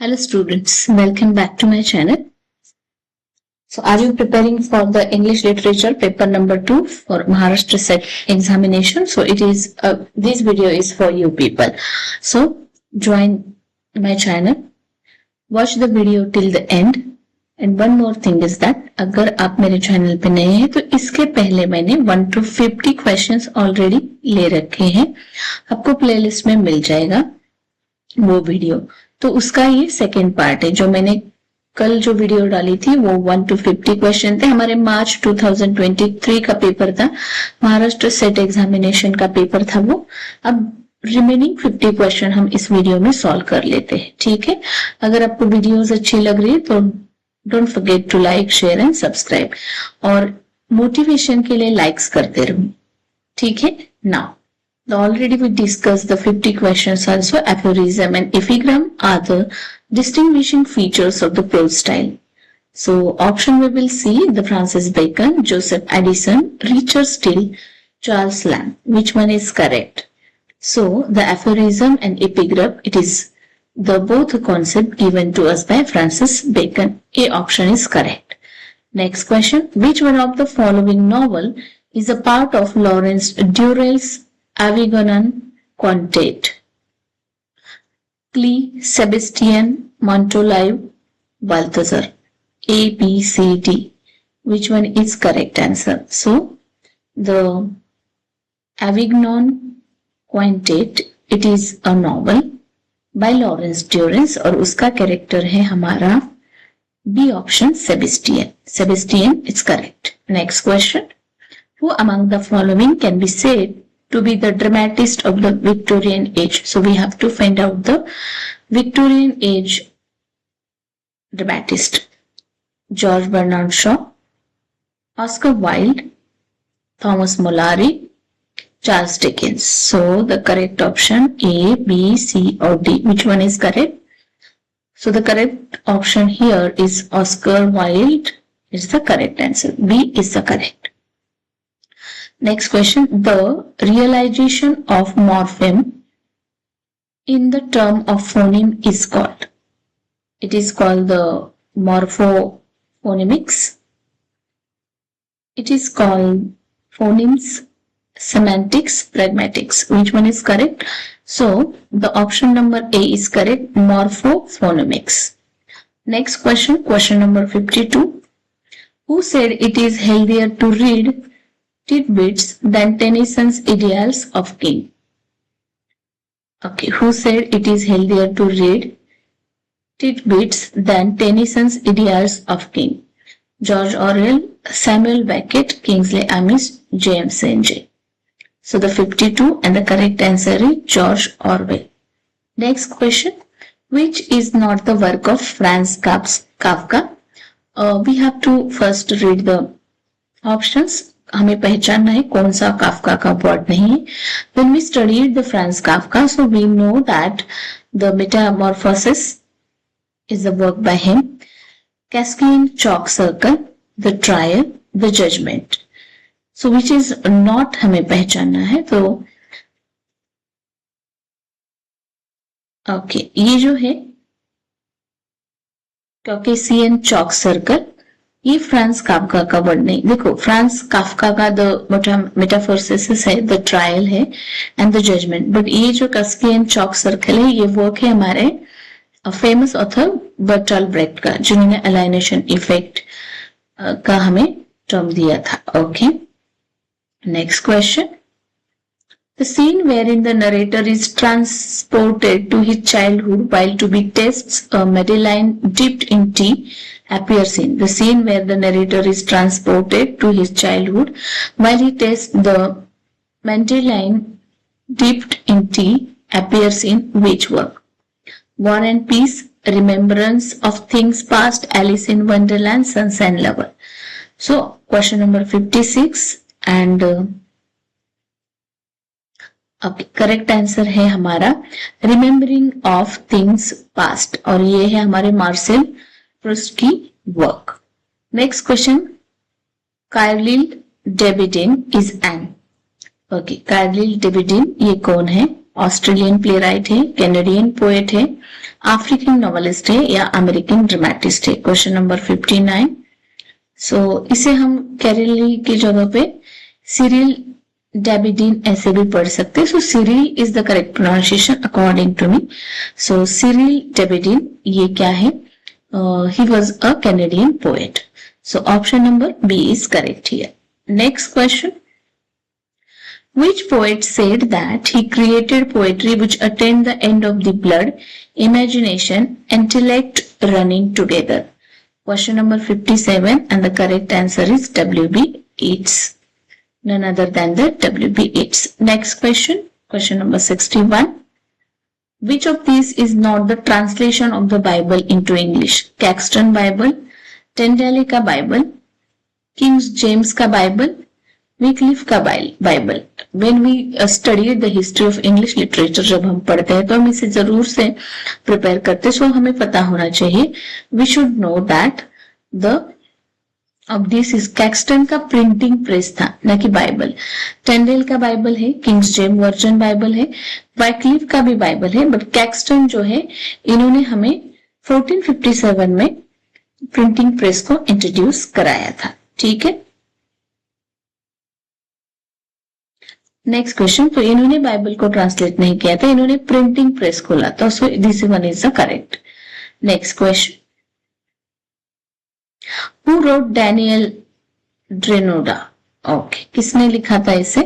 Hello students, welcome back to my channel. So are you preparing for the English literature paper number 2 for Maharashtra set examination? So this video is for you people. So join my channel, watch the video till the end. And one more thing is that अगर आप मेरे channel पे नए हैं तो इसके पहले मैंने 1 to 50 क्वेश्चंस ऑलरेडी ले रखे हैं, आपको प्लेलिस्ट में मिल जाएगा वो वीडियो। तो उसका ये सेकेंड पार्ट है। जो मैंने कल जो वीडियो डाली थी वो 1 to 50 क्वेश्चन थे, हमारे मार्च 2023 का पेपर था, महाराष्ट्र सेट एग्जामिनेशन का पेपर था वो। अब रिमेनिंग 50 क्वेश्चन हम इस वीडियो में सॉल्व कर लेते हैं, ठीक है। अगर आपको वीडियोस अच्छी लग रही है तो don't forget to like, share and subscribe, और मोटिवेशन के लिए लाइक्स करते रहो, ठीक है। Now already we discussed the 50 questions also. Aphorism and epigram are the distinguishing features of the prose style. So option we will see the Francis Bacon, Joseph Addison, Richard Steele, Charles Lamb. Which one is correct? So the aphorism and epigram, it is the both concept given to us by Francis Bacon. A option is correct. Next question, which one of the following novel is a part of Lawrence Durrell's Avignon Quintet? Clee, Sebastian, Montolive, Balthazar. A, B, C, D. Which one is correct answer? So the Avignon Quintet, it is a novel by Lawrence Durrell और उसका character है हमारा B option Sebastian. Sebastian is correct. Next question, who among the following can be said to be the dramatist of the Victorian age? So we have to find out the Victorian age dramatist. George Bernard Shaw, Oscar Wilde, Thomas Malory, Charles Dickens. So the correct option A, B, C or D. Which one is correct? So the correct option here is Oscar Wilde is the correct answer. B is the correct. Next question, the realization of morpheme in the term of phoneme is called. It is called the morphophonemics. It is called phonemes, semantics, pragmatics. Which one is correct? So the option number A is correct, morphophonemics. Next question, question number 52. Who said it is healthier to read tidbits than Tennyson's Ideals of King? Okay, who said it is healthier to read tidbits than Tennyson's Ideals of King? George Orwell, Samuel Beckett, Kingsley Amis, James J. So the 52 and the correct answer is George Orwell. Next question, which is not the work of Franz Kafka? We have to first read the options. हमें पहचानना है कौन सा Kafka का word नहीं है। When we studied the Franz Kafka, so we know that the Metamorphosis is the work by him. Caspian Chalk Circle, The Trial, The Judgment. So which is not हमें पहचानना है। तो ओके, ये जो है कैस्पियन चॉक सर्कल, ये Franz Kafka का word नहीं। देखो, फ्रांस काफका का द मेटाफोर्सिस है, द ट्रायल है एंड द जजमेंट, बट ये जो कैस्पियन चॉक सर्कल है ये वर्क है हमारे फेमस ऑथर बर्टोल्ट ब्रेक्ट का, जिन्होंने अलाइनेशन इफेक्ट का हमें टर्म दिया था। Okay, next question, the scene wherein the narrator is transported to his childhood while to be tests a Madeline dipped in tea appears in. The scene where the narrator is transported to his childhood while he tastes the Madeline dipped in tea appears in which work? War and Peace, Remembrance of Things Past, Alice in Wonderland, Sunshine Lover. So question number 56 and correct answer है हमारा remembering of things past, और ये है हमारे Marcel Proust की work. Next question, Carlyle Dabydeen is an. Okay, Carlyle Dabydeen ये कौन है? ऑस्ट्रेलियन प्लेराइट है, कैनेडियन पोएट है, अफ्रीकन नॉवेलिस्ट है या अमेरिकन ड्रामेटिस्ट है। Question number 59। सो इसे हम कैरली की जगह पे सिरिल डेबिडिन ऐसे भी पढ़ सकते हैं। So Cyril is the correct pronunciation according to me. So Cyril Dabydeen ये क्या है? He was a Canadian poet. So option number B is correct here. Next question, which poet said that he created poetry which attained the end of the blood, imagination, intellect running together? Question number 57 and the correct answer is W.B. Yeats. None other than the W.B. Yeats. Next question, question number 61. Which of these is not the translation of the Bible into English? Caxton Bible, Tyndale का Bible, King James का Bible, Wycliffe का Bible. When we studied the history of English literature, जब हम पढ़ते हैं तो हम इसे जरूर से प्रिपेयर करते हैं। सो हमें पता होना चाहिए, we should know that the of this is Caxton का प्रिंटिंग प्रेस था, न कि बाइबल। टेंडेल का बाइबल है, किंग्स जेम वर्जन बाइबल है, वाइक्लिफ का भी बाइबल है, बट कैक्सटन जो है इन्होंने हमें 1457 में प्रिंटिंग प्रेस को इंट्रोड्यूस कराया था। ठीक है, नेक्स्ट क्वेश्चन, तो इन्होंने बाइबल को ट्रांसलेट नहीं किया था, इन्होंने प्रिंटिंग प्रेस खोला था। So this one is the correct. Next question, who wrote Daniel Deronda? Okay, किसने लिखा था इसे?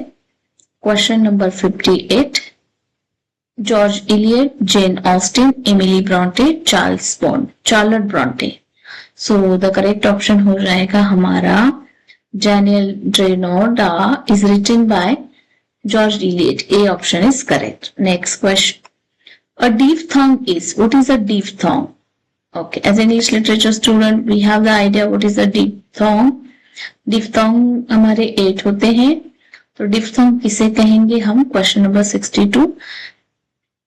Question number 58। George Eliot, Jane Austen, Emily Bronte, Charles Bond, Charlotte Bronte. So the correct option हो जाएगा हमारा Daniel Deronda is written by George Eliot. A option is correct. Next question. A diphthong is, what is a diphthong? Okay, as English literature student, we have the idea what is a diphthong. Diphthong हमारे 8 होते हैं, तो diphthong किसे कहेंगे हम? Question number 62.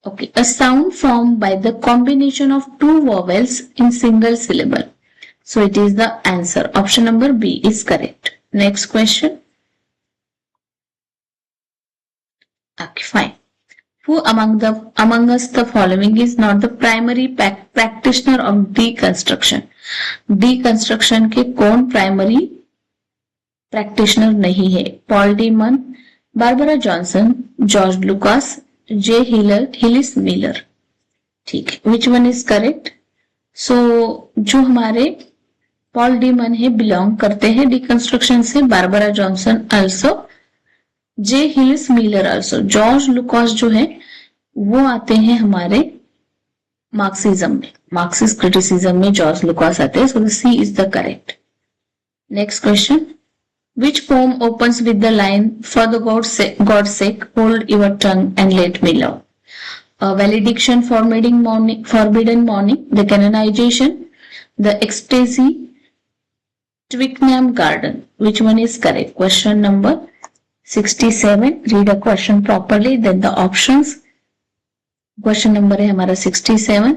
Okay, a sound formed by the combination of two vowels in single syllable. So it is the answer. Option number B is correct. Next question. Okay, fine. Who among us the following is not the primary practitioner of deconstruction? Deconstruction के कौन primary practitioner नहीं है? Paul de Man, Barbara Johnson, George Lukacs, J Hillis Miller. ठीक है, which one is correct? So जो हमारे Paul demon है belong करते हैं डिकंस्ट्रक्शन से, Barbara Johnson also, J Hillis Miller also. George Lukacs जो है वो आते हैं हमारे मार्क्सिज्म में, मार्क्सिस्ट क्रिटिसिज्म में जॉर्ज लुकास आते हैं। So C is the correct. Next question, which poem opens with the line for the God sake hold your tongue and let me love? Valediction, Forbidden Mourning, the Canonization, the Ecstasy, Twickenham Garden. Which one is correct? Question number 67. Read a question properly, then the options. Question number है हमारा 67.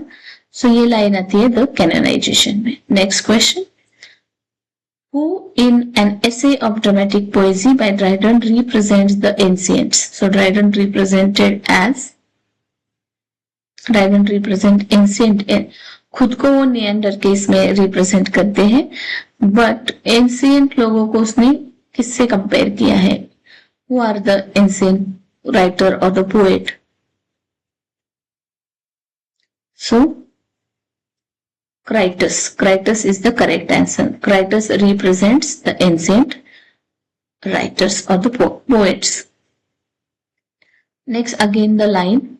So ये line आती है the Canonization में। Next question, who in an essay of dramatic poesy by Dryden represents the ancients? So Dryden represent ancient, खुद को वो Neander case में रिप्रेजेंट करते हैं, बट एंशिएंट लोगों को उसने किससे कंपेयर किया है? Who are the ancient writer or the poet? So, Critus is the correct answer. Critus represents the ancient writers or the poets. Next, again the line.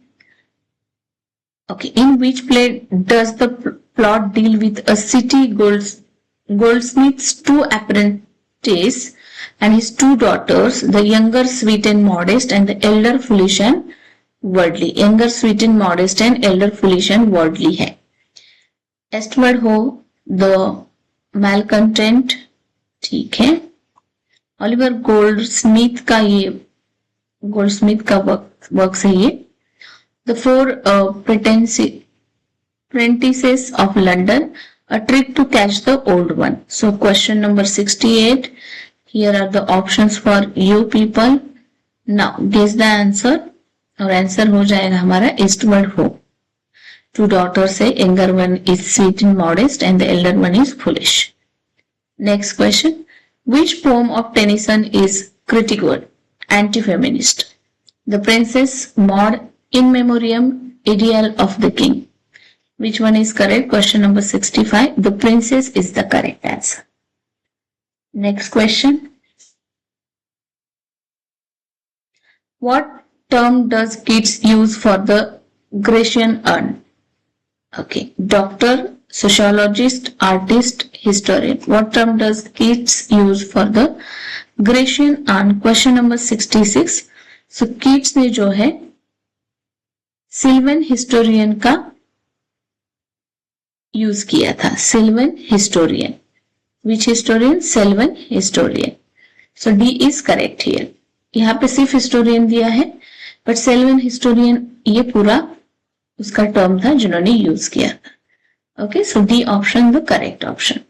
Okay, in which play does the plot deal with a city goldsmith's two apprentices and his two daughters, the younger sweet and modest and the elder foolish and worldly? Younger sweet and modest and elder foolish and worldly है। एस्टवर्ड हो, the मैलकंटेंट, ठीक है। Oliver Goldsmith का work है ये। The four apprentices of London, a trick to catch the old one. So question number 68. Here are the options for you people. Now guess the answer. और answer हो जाएगा हमारा eastward हो. Two daughters say younger one is sweet and modest and the elder one is foolish. Next question. Which poem of Tennyson is critical, anti-feminist? The Princess Maud, In Memoriam, Ideal of the King. Which one is correct? Question number 65. The Princess is the correct answer. Next question. What term does Keats use for the Grecian urn? Okay, doctor, sociologist, artist, historian. What term does Keats use for the Grecian urn? Question number 66. So Keats ने जो है सिल्वन historian का use किया था. Sylvan historian. Which historian? Sylvan historian. So D is correct here. यहाँ पे सिर्फ historian दिया है, बट सिल्वन हिस्टोरियन ये पूरा उसका टर्म था जिन्होंने यूज किया था. Okay, so D option the correct option.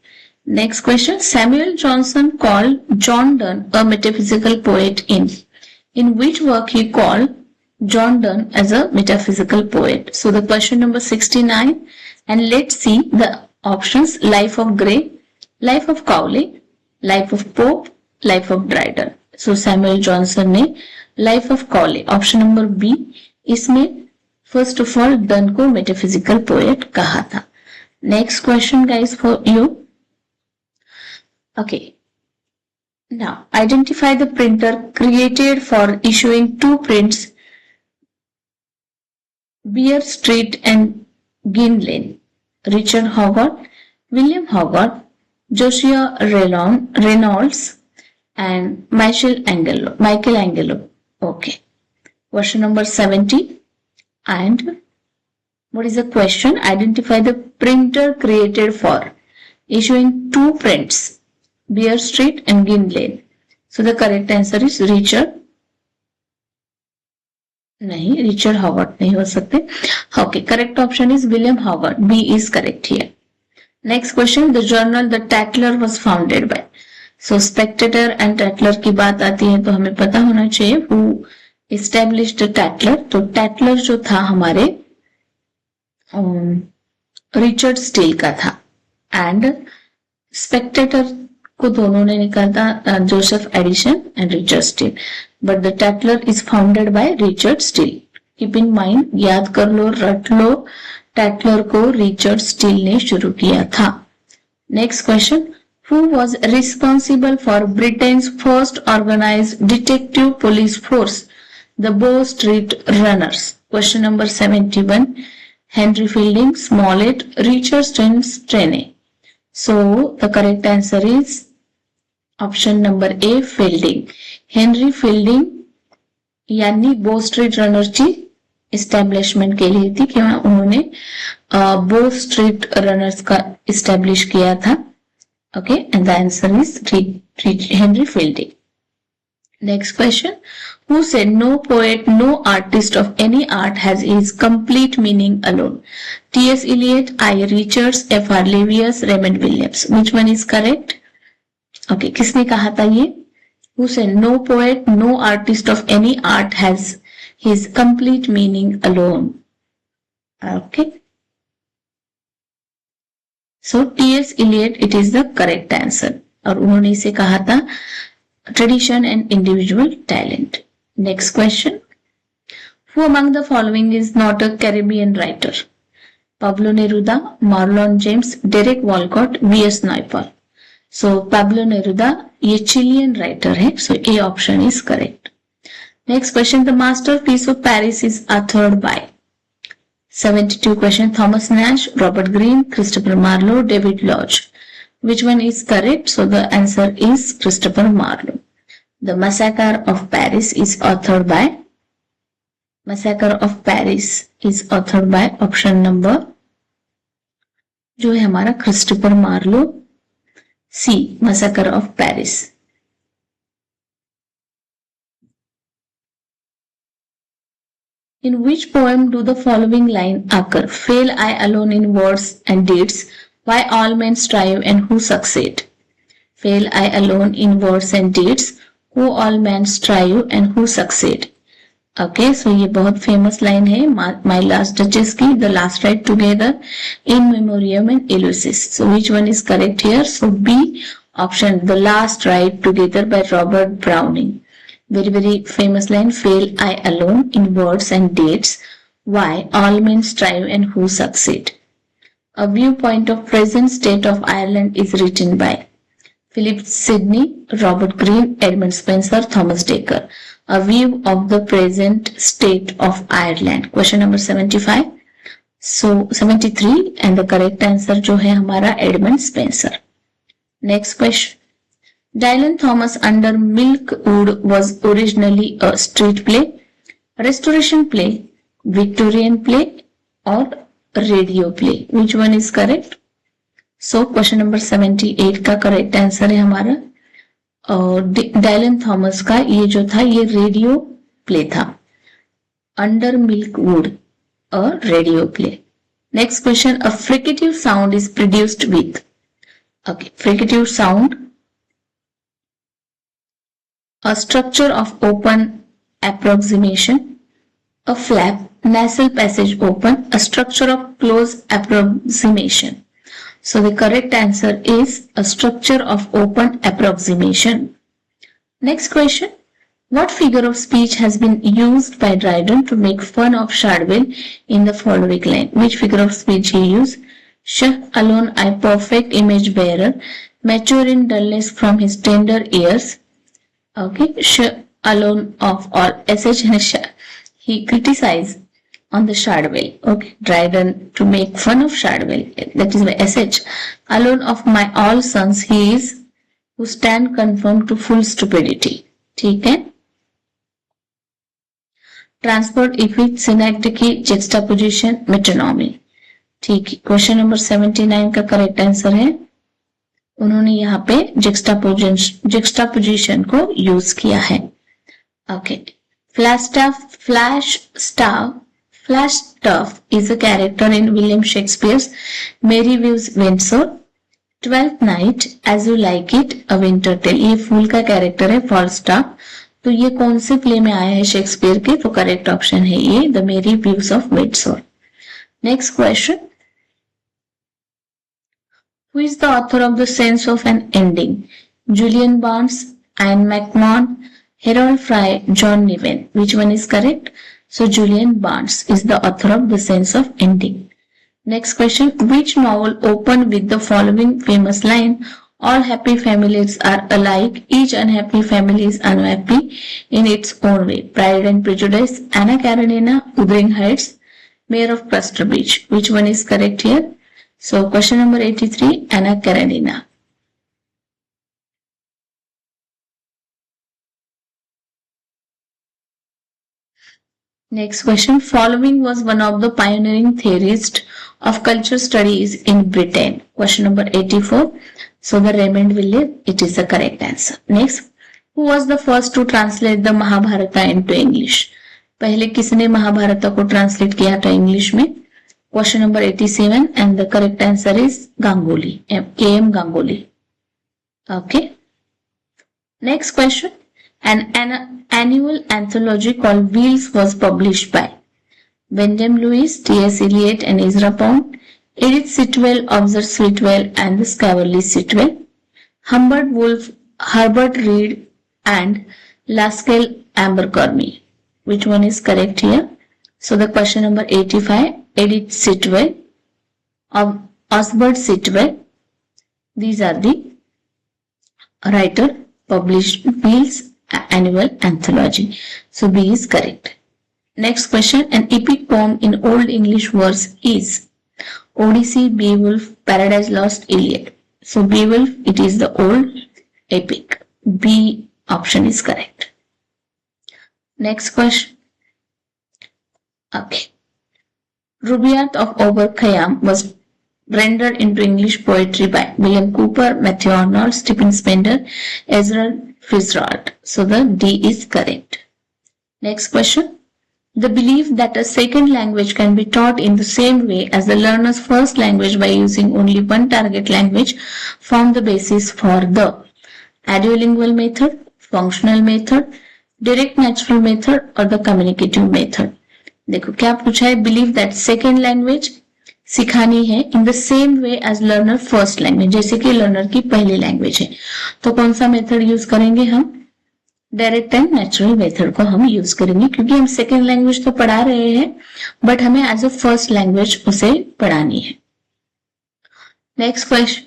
Next question. Samuel Johnson called John Donne a metaphysical poet in which work he called John Donne as a metaphysical poet? So the question number 69, and let's see the options: Life of Gray, Life of Cowley, Life of Pope, Life of Dryden. So Samuel Johnson ने Life of Cowley, option number B, इसमें first of all Donne को metaphysical poet कहा था. Next question guys for you. Okay, now identify the printer created for issuing two prints, Beer Street and Gin Lane. Richard Hogarth, William Hogarth, Joshua Reynolds and Michael Angelo. Okay, question number 70. And what is the question? Identify the printer created for issuing two prints, Beer Street and Gin Lane. So the correct answer is Richard. नहीं, Richard Howard नहीं हो सकते. Okay, correct option is William Howard. B is correct here. Next question. The journal The Tatler was founded by. So Spectator and Tatler की बात आती है तो हमें पता होना चाहिए who established Tatler. तो Tatler जो था हमारे रिचर्ड स्टील का था, एंड स्पेक्टेटर को दोनों ने निकाला Joseph Addison and Richard Steele, but the Tatler is founded by Richard Steele. Keep in mind, याद कर लो, रट लो, टैटलर को रिचर्ड स्टील ने शुरू किया था. Next question. Who was responsible for Britain's first organised detective police force, the Bow Street runners? Question number 71. Henry Fielding, Smollett, Richard Strene. So the correct answer is option number A, Fielding. Henry Fielding यानी बो street रनर्सची establishment केली थी किंवा उन्होंने बो Street runners का establish किया था. Okay, and the answer is Henry fielding. Next question. Who said no poet, no artist of any art has his complete meaning alone? T.S. Eliot, I. Richards, F.R. Leavius, Raymond Williams. Which one is correct? Okay, किसने कहा था ये? Who said no poet, no artist of any art has his complete meaning alone? Okay. So T.S. Eliot, it is the correct answer. और उन्होंने इसे कहा था tradition and individual talent. Next question. Who among the following is not a Caribbean writer? Pablo Neruda, Marlon James, Derek Walcott, V.S. Naipaul. So Pablo Neruda ये Chilean writer है, so A option is correct. Next question. The Masterpiece of Paris is authored by. 72 question. Thomas Nash, Robert Greene, Christopher Marlowe, David Lodge. Which one is correct? So the answer is Christopher Marlowe. The Massacre of Paris is authored by. Massacre of Paris is authored by option number जो है हमारा Christopher Marlowe, C. Massacre of Paris. In which poem do the following line occur? Fail I alone in words and deeds, why all men strive and who succeed? Fail I alone in words and deeds, who all men strive and who succeed? Okay, so ये बहुत famous line है My Last Duchess की, the Last Ride Together In Memoriam in Ulysses. So which one is correct here? So B option, the last ride together by Robert Browning. Very very famous line, fail I alone in words and deeds, why all men strive and who succeed. A viewpoint of present state of Ireland is written by Philip Sidney, Robert Greene, Edmund Spenser, Thomas Dekker. A view of the present state of Ireland. Question number 75. So 73 and the correct answer जो है हमारा Edmund Spenser. Next question. Dylan Thomas Under Milkwood was originally a street play, restoration play, Victorian play or radio play. Which one is correct? So question number 78 का correct answer है हमारा Dylan Thomas का ये जो था ये radio play था. Under Milkwood, a radio play. Next question. A fricative sound is produced with. Okay, fricative sound, a structure of open approximation, a flap, nasal passage open, a structure of close approximation. So the correct answer is a structure of open approximation. Next question. What figure of speech has been used by Dryden to make fun of Shadwell in the following line? Which figure of speech he used? Sh alone I perfect image bearer, mature in dullness from his tender years. Okay, sh alone of all. Sh and sh. He criticized on the Shadwell. Okay, Dryden to make fun of Shadwell. That is by sh. Alone of my all sons he is who stand confirmed to full stupidity. ठीक है. Transport epic synecdoche juxtaposition metonymy. ठीक है. Question number 79 का correct answer है उन्होंने यहाँ पे जुक्स्टापोजिशन को यूज किया है. Okay. Falstaff is a character in William Shakespeare's Merry Wives Windsor, Twelfth Night, As You Like It, A Winter Tale. ये फूल का कैरेक्टर है Falstaff. तो ये कौन से प्ले में आया है शेक्सपियर के? तो करेक्ट ऑप्शन है ये द मेरी views of Windsor. Next question. Who is the author of The Sense of an Ending? Julian Barnes, Ian McMahon, Harold Fry, John Niven. Which one is correct? So Julian Barnes is the author of The Sense of Ending. Next question. Which novel opened with the following famous line? All happy families are alike. Each unhappy family is unhappy in its own way. Pride and Prejudice, Anna Karenina, Wuthering Heights, Mayor of Cluster Beach. Which one is correct here? So question number 83, Anna Karenina. Next question. Following was one of the pioneering theorists of culture studies in Britain. Question number 84. So the Raymond Williams, it is the correct answer. Next. Who was the first to translate the Mahabharata into English? पहले किसने महाभारत को translate किया था English में? Question number 87 and the correct answer is Ganguly, K.M. Ganguly. Okay. Next question. An annual anthology called Wheels was published by Wyndham Lewis, T.S. Eliot and Ezra Pound, Edith Sitwell, Obser Sitwell and the Scaverly Sitwell, Humbert Wolf, Herbert Reed and Lascelles Abercrombie. Which one is correct here? So the question number 85, Edith Sitwell, Osbert Sitwell. These are the writer published Wheels annual anthology. So B is correct. Next question. An epic poem in Old English verse is Odyssey, Beowulf, Paradise Lost, Iliad. So Beowulf, it is the old epic. B option is correct. Next question. Okay. Rubaiyat of Ober Khayyam was rendered into English poetry by William Cooper, Matthew Arnold, Stephen Spender, Ezra Fitzgerald. So the D is correct. Next question. The belief that a second language can be taught in the same way as the learner's first language by using only one target language formed the basis for the audiolingual method, functional method, direct natural method और the communicative method. देखो क्या पूछा है, believe that second language सिखानी है in the same way as learner first language, जैसे कि learner की पहली लैंग्वेज है। तो कौन सा मेथड यूज करेंगे हम, डायरेक्ट एंड नेचुरल मेथड को हम यूज करेंगे, क्योंकि हम सेकेंड लैंग्वेज तो पढ़ा रहे हैं बट हमें एज अ फर्स्ट लैंग्वेज उसे पढ़ानी है। Next question,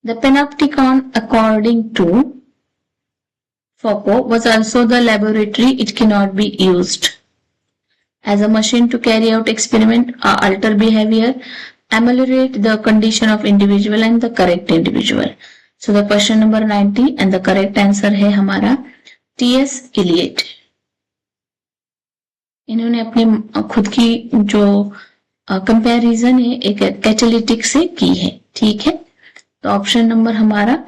the panopticon according to Foucault was also the laboratory. It cannot be used as a machine to carry out experiment or alter behavior, ameliorate the condition of individual and the correct individual. So the question number 90 and the correct answer है हमारा T.S. Eliot. इन्होंने अपने खुद की जो comparison है एक catalytic से की है, ठीक है। तो ऑप्शन नंबर हमारा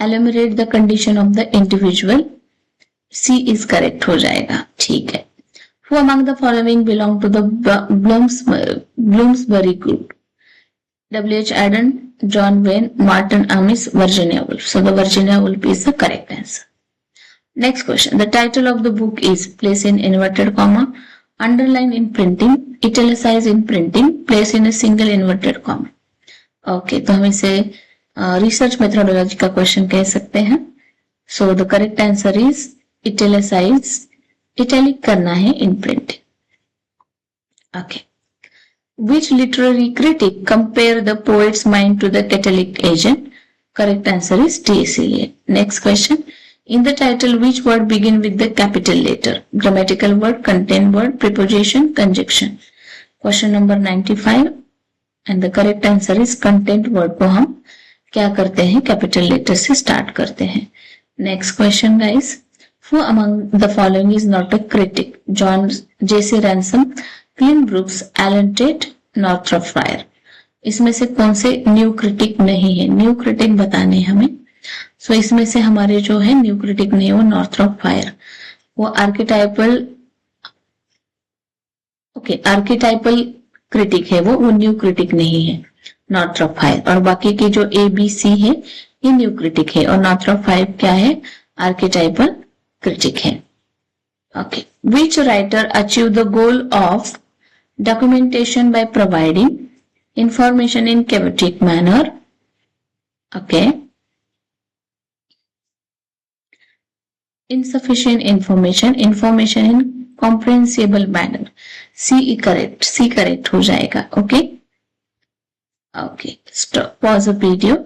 eliminate the condition of the individual, C is correct हो जाएगा, ठीक है। Who among the following belong to the Bloomsbury group? W.H. Aden, John Wayne, Martin Amis, Virginia Woolf. So the Virginia Woolf is the correct answer. Next question. The title of the book is place in inverted comma, underline in printing, italicize in printing, place in a single inverted comma. Okay, तो हम इसे research methodology का question कह सकते हैं। So the correct answer is italicise, italic करना है in printing. Okay, which literary critic compare the poet's mind to the catalytic agent? Correct answer is T.S. Eliot. Next question, in the title which word begin with the capital letter? Grammatical word, content word, preposition, conjunction. Question number 95 and the correct answer is content word को हम क्या करते हैं, capital letter से start करते हैं। Next question guys, who among the following is not a critic? John J.C. Ransom, Cleanth Brooks, Allen Tate, Northrop Frye. इसमें से कौन से न्यू क्रिटिक नहीं है? न्यू क्रिटिक बताने हमें। सो इसमें से हमारे जो है न्यू क्रिटिक नहीं है वो नॉर्थरॉप फ्रायर, वो आर्किटाइपल आर्किटाइपल क्रिटिक है, वो न्यू क्रिटिक नहीं है नॉर्थरॉप फ्रायर। और बाकी के जो ABC है ये न्यू क्रिटिक है और नॉर्थरॉप फ्रायर क्या है, आर्किटाइपल क्रिटिक है। Okay, which writer achieve the goal of documentation by providing information in schematic manner? Okay, insufficient information in comprehensible manner. C correct हो जाएगा। Okay, stop, pause the video,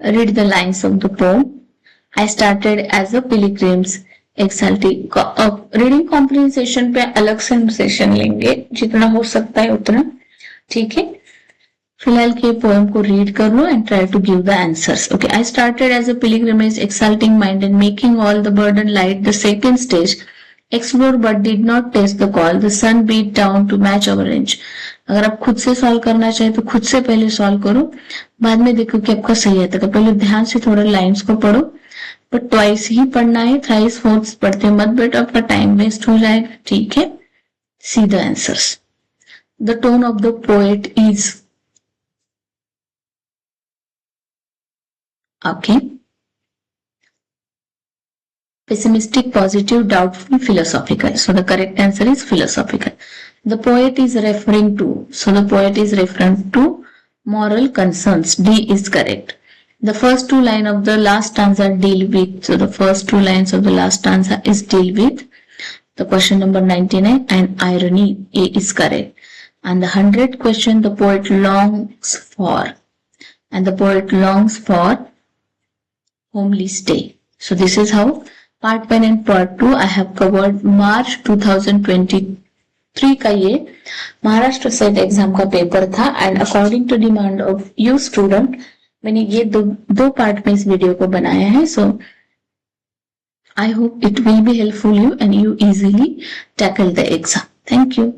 read the lines of the poem. I started as a pilgrim's exalting. Reading comprehension पे अलग से session लेंगे, जितना हो सकता है उतना, ठीक है। फिलहाल के पोएम को रीड कर लो and try to give the answers. Okay, I started as a pilgrimage exalting mind and making all the burden light. The second stage explore but did not test the call. The sun beat down to match our range. अगर आप खुद से solve करना चाहे तो खुद से पहले सॉल्व करो, बाद में देखो कि आपका सही आता है। पहले ध्यान से थोड़ा लाइंस को पढ़ो, बट ट्वाइस ही पढ़ना है, थ्राइस फोर्थ पढ़ते मत बेटा, आपका टाइम वेस्ट हो जाएगा, ठीक है। See the answers. The tone of the poet is okay, pessimistic, positive, doubtful, philosophical. So the correct answer is philosophical. The poet is referring to, so the poet is referring to moral concerns. D is correct. The first two lines of the last stanza deal with, so the first two lines of the last stanza is deal with the question number 99 and irony. A is correct. And the 100th question, the poet longs for, and the poet longs for homely stay. So this is how part 1 and part 2 I have covered. March 2023 का ये Maharashtra SET exam का paper था and according to demand of you student मैंने ये दो part में इस video को बनाया है। So I hope it will be helpful you and you easily tackle the exam. Thank you.